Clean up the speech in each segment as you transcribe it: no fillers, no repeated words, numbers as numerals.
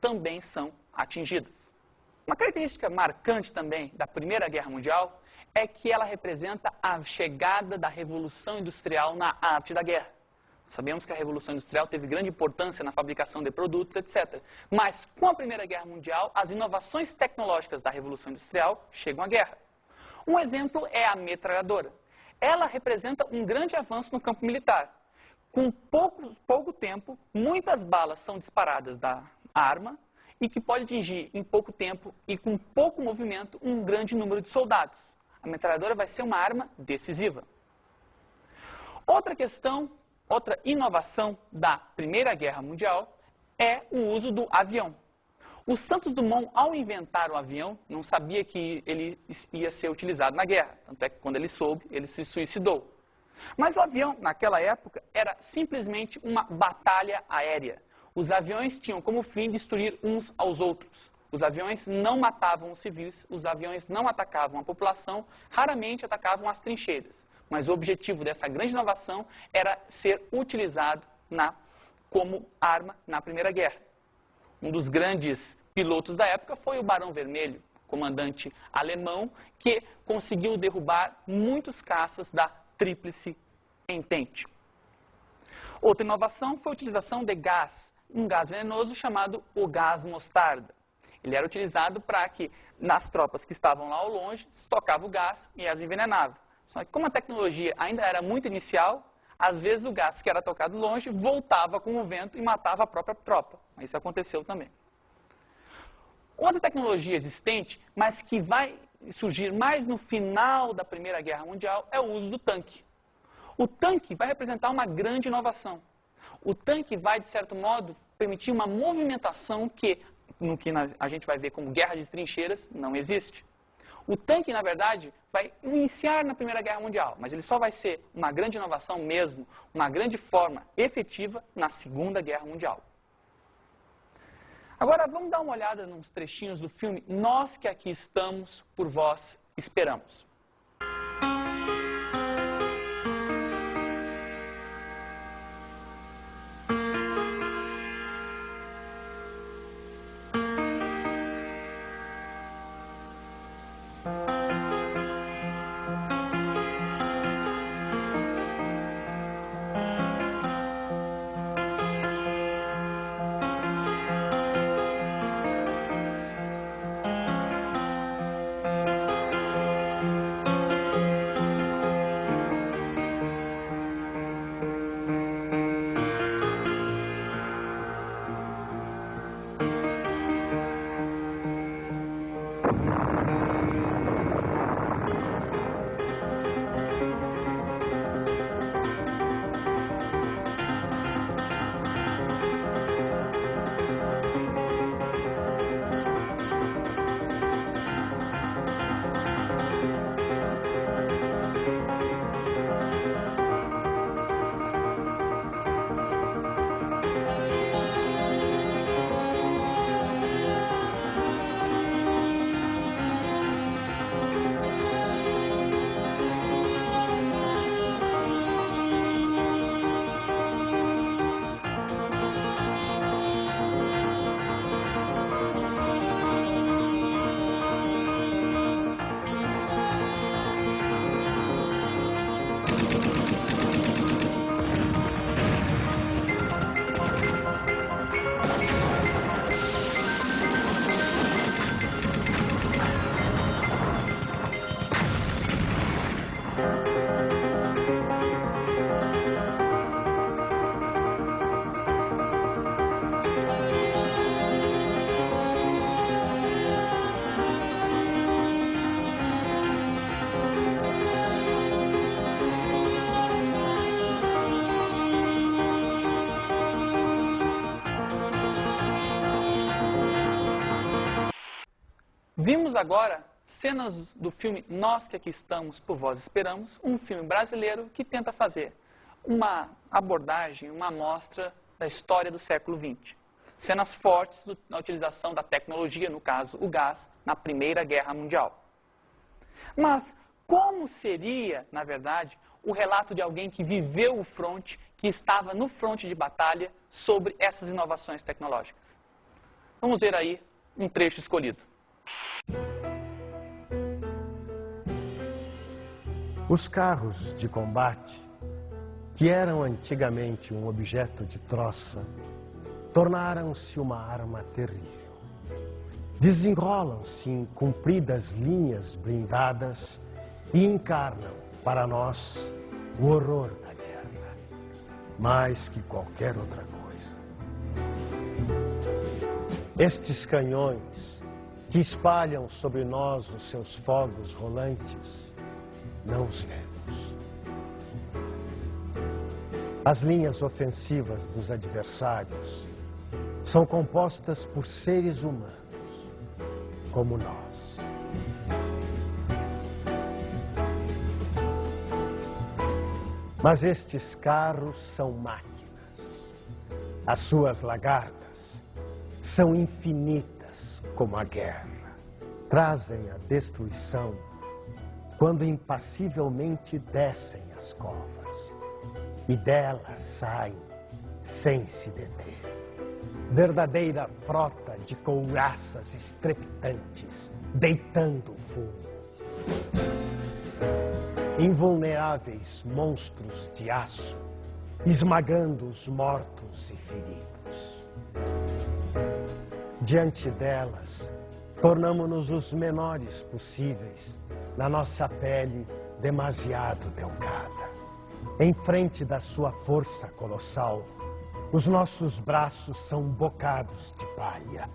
também são atingidas. Uma característica marcante também da Primeira Guerra Mundial é que ela representa a chegada da Revolução Industrial na arte da guerra. Sabemos que a Revolução Industrial teve grande importância na fabricação de produtos, etc. Mas, com a Primeira Guerra Mundial, as inovações tecnológicas da Revolução Industrial chegam à guerra. Um exemplo é a metralhadora. Ela representa um grande avanço no campo militar. Com pouco tempo, muitas balas são disparadas da arma e que pode atingir em pouco tempo e com pouco movimento um grande número de soldados. A metralhadora vai ser uma arma decisiva. Outra inovação da Primeira Guerra Mundial é o uso do avião. O Santos Dumont, ao inventar o avião, não sabia que ele ia ser utilizado na guerra. Tanto é que quando ele soube, ele se suicidou. Mas o avião, naquela época, era simplesmente uma batalha aérea. Os aviões tinham como fim destruir uns aos outros. Os aviões não matavam os civis, os aviões não atacavam a população, raramente atacavam as trincheiras. Mas o objetivo dessa grande inovação era ser utilizado como arma na Primeira Guerra. Um dos grandes pilotos da época foi o Barão Vermelho, comandante alemão, que conseguiu derrubar muitos caças da Tríplice Entente. Outra inovação foi a utilização de gás, um gás venenoso chamado o gás mostarda. Ele era utilizado para que, nas tropas que estavam lá ao longe, se tocava o gás e as envenenava. Só que como a tecnologia ainda era muito inicial, às vezes o gás que era tocado longe voltava com o vento e matava a própria tropa. Isso aconteceu também. Outra tecnologia existente, mas que vai surgir mais no final da Primeira Guerra Mundial, é o uso do tanque. O tanque vai representar uma grande inovação. O tanque vai, de certo modo, permitir uma movimentação que, no que a gente vai ver como guerra de trincheiras, não existe. O tanque, na verdade, vai iniciar na Primeira Guerra Mundial, mas ele só vai ser uma grande inovação mesmo, uma grande forma efetiva na Segunda Guerra Mundial. Agora, vamos dar uma olhada nos trechinhos do filme Nós que Aqui Estamos, por Vós Esperamos. Vimos agora cenas do filme Nós que Aqui Estamos, por Vós Esperamos, um filme brasileiro que tenta fazer uma abordagem, uma amostra da história do século XX. Cenas fortes na utilização da tecnologia, no caso o gás, na Primeira Guerra Mundial. Mas como seria, na verdade, o relato de alguém que viveu o fronte, que estava no fronte de batalha, sobre essas inovações tecnológicas? Vamos ver aí um trecho escolhido. Os carros de combate, que eram antigamente um objeto de troça, tornaram-se uma arma terrível. Desenrolam-se em compridas linhas blindadas e encarnam, para nós, o horror da guerra, mais que qualquer outra coisa. Estes canhões, que espalham sobre nós os seus fogos rolantes, não os vemos. As linhas ofensivas dos adversários são compostas por seres humanos, como nós. Mas estes carros são máquinas. As suas lagartas são infinitas como a guerra. Trazem a destruição quando impassivelmente descem as covas. E delas saem sem se deter. Verdadeira frota de couraças estrepitantes, deitando fumo. Invulneráveis monstros de aço, esmagando os mortos e feridos. Diante delas, tornamo-nos os menores possíveis, na nossa pele demasiado delgada. Em frente da sua força colossal, os nossos braços são bocados de palha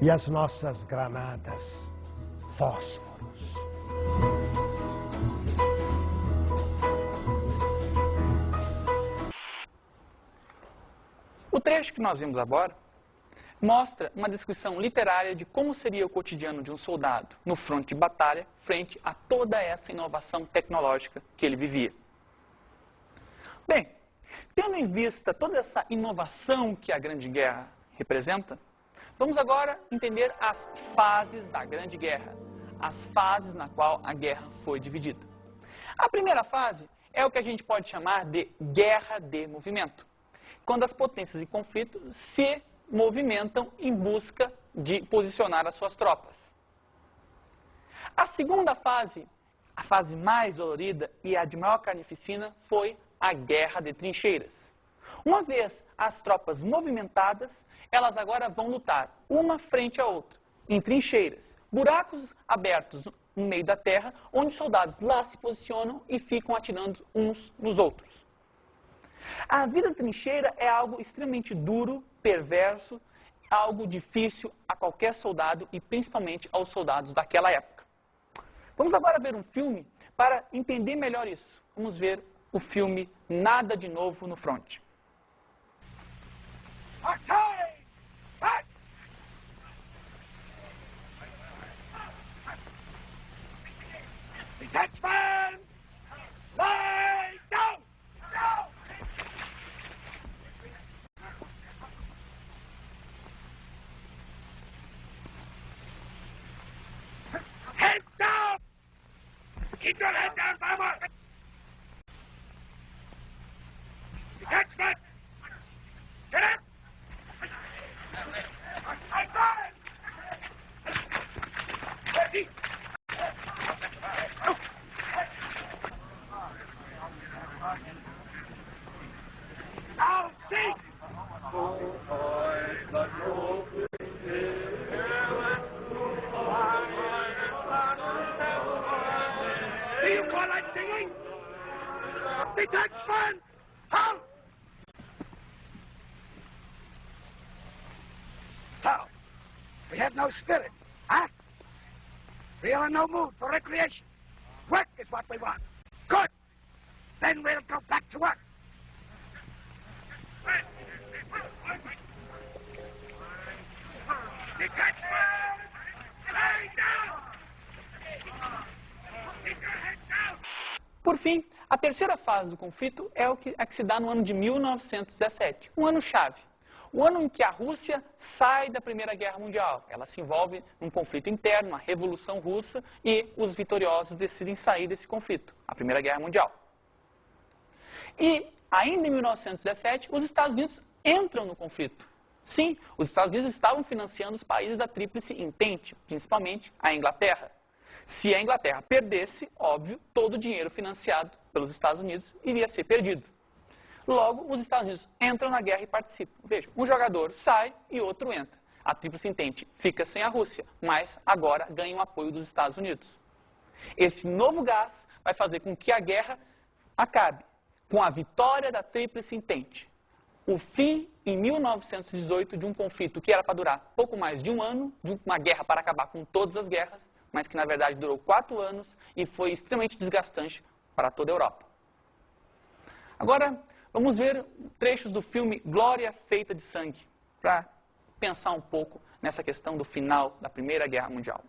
e as nossas granadas, fósforos. O trecho que nós vimos agora mostra uma descrição literária de como seria o cotidiano de um soldado no fronte de batalha frente a toda essa inovação tecnológica que ele vivia. Bem, tendo em vista toda essa inovação que a Grande Guerra representa, vamos agora entender as fases da Grande Guerra, as fases na qual a guerra foi dividida. A primeira fase é o que a gente pode chamar de guerra de movimento, quando as potências em conflito se movimentam em busca de posicionar as suas tropas. A segunda fase, a fase mais dolorida e a de maior carnificina, foi a guerra de trincheiras. Uma vez as tropas movimentadas, elas agora vão lutar uma frente à outra, em trincheiras, buracos abertos no meio da terra, onde os soldados lá se posicionam e ficam atirando uns nos outros. A vida de trincheira é algo extremamente duro, perverso, algo difícil a qualquer soldado e principalmente aos soldados daquela época. Vamos agora ver um filme para entender melhor isso. Vamos ver o filme Nada de Novo no Fronte. Detachment! Lie down! Head down! Keep your head down, Farmer! Detachment! Get up! Advance! Ready! Now see! Do you call that singing? Detachment! Halt! So, we have no spirit, huh? We are in no mood for recreation. Work is what we want. Good. Then we'll go back to work. Detachment! Lay down! Keep your head down! Por fim, a terceira fase do conflito é a que se dá no ano de 1917, um ano-chave. O ano em que a Rússia sai da Primeira Guerra Mundial. Ela se envolve num conflito interno, uma revolução russa, e os vitoriosos decidem sair desse conflito, a Primeira Guerra Mundial. E, ainda em 1917, os Estados Unidos entram no conflito. Sim, os Estados Unidos estavam financiando os países da Tríplice Entente, principalmente a Inglaterra. Se a Inglaterra perdesse, óbvio, todo o dinheiro financiado pelos Estados Unidos iria ser perdido. Logo, os Estados Unidos entram na guerra e participam. Veja, um jogador sai e outro entra. A Tríplice Entente fica sem a Rússia, mas agora ganha o apoio dos Estados Unidos. Esse novo gás vai fazer com que a guerra acabe com a vitória da Tríplice Entente. O fim, em 1918, de um conflito que era para durar pouco mais de um ano, de uma guerra para acabar com todas as guerras, mas que na verdade durou 4 anos e foi extremamente desgastante para toda a Europa. Agora, vamos ver trechos do filme Glória Feita de Sangue, para pensar um pouco nessa questão do final da Primeira Guerra Mundial.